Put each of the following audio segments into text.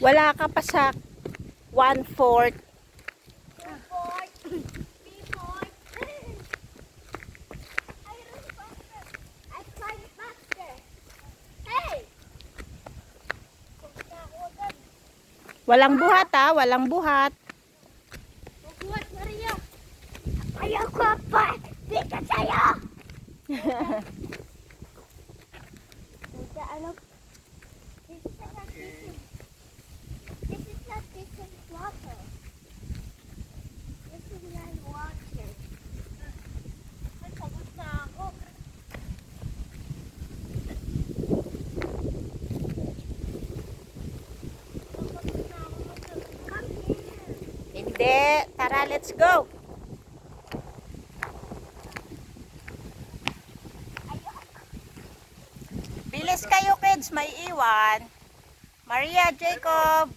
Wala ka pa sa 1/4. Walang buhat ha, walang buhat. Buhat, Maria. Ayaw ko pa. Dito sa'yo. Ano? This is not decent water. This is not water. Ay, pagod na ako. Come here. Hindi. Tara, let's go. Bilis kayo kids, may iwan. Maria, Jacob.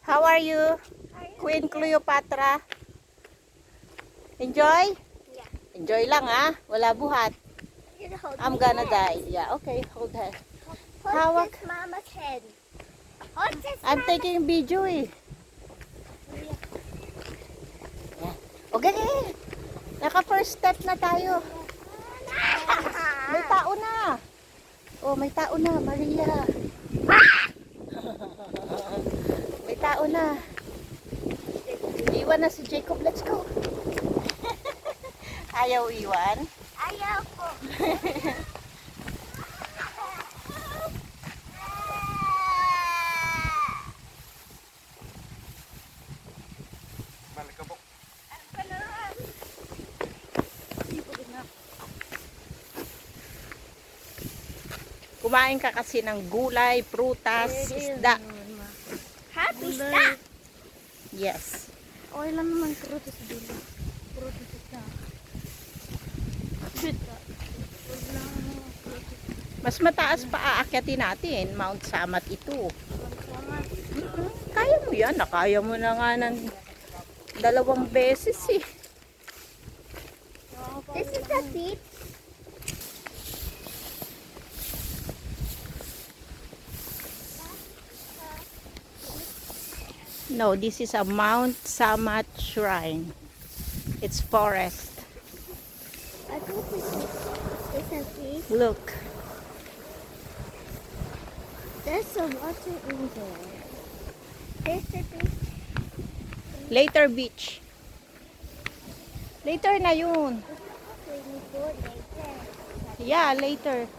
How are you? Queen Cleopatra? Enjoy? Yeah. Enjoy lang ha. Wala buhat. You hold I'm my gonna hand. die. Yeah, okay. Hold her. Hold Hawak. this mama's hand. Hold this I'm mama's taking video eh. Okay, okay. Naka first step na tayo. May tao na. Oh, may tao na, Maria. May tao na. Iwan na si Jacob. Let's go. Ayaw iwan. Ayaw ko. Kumain ka kasi ng gulay, prutas, isda. Happy stop. Yes. Okay lang naman prutas dito. Prutas ito. Mas mataas pa aakyatin natin. Mount Samat ito. Kaya mo yan. Nakaya mo na nga ng 2 beses eh. This is the beach. No, this is a Mount Samat shrine. It's forest. I think it's a beach. Look. There's some water in there. There's a beach. Later beach. Later na yun. We need to go later. Yeah, later.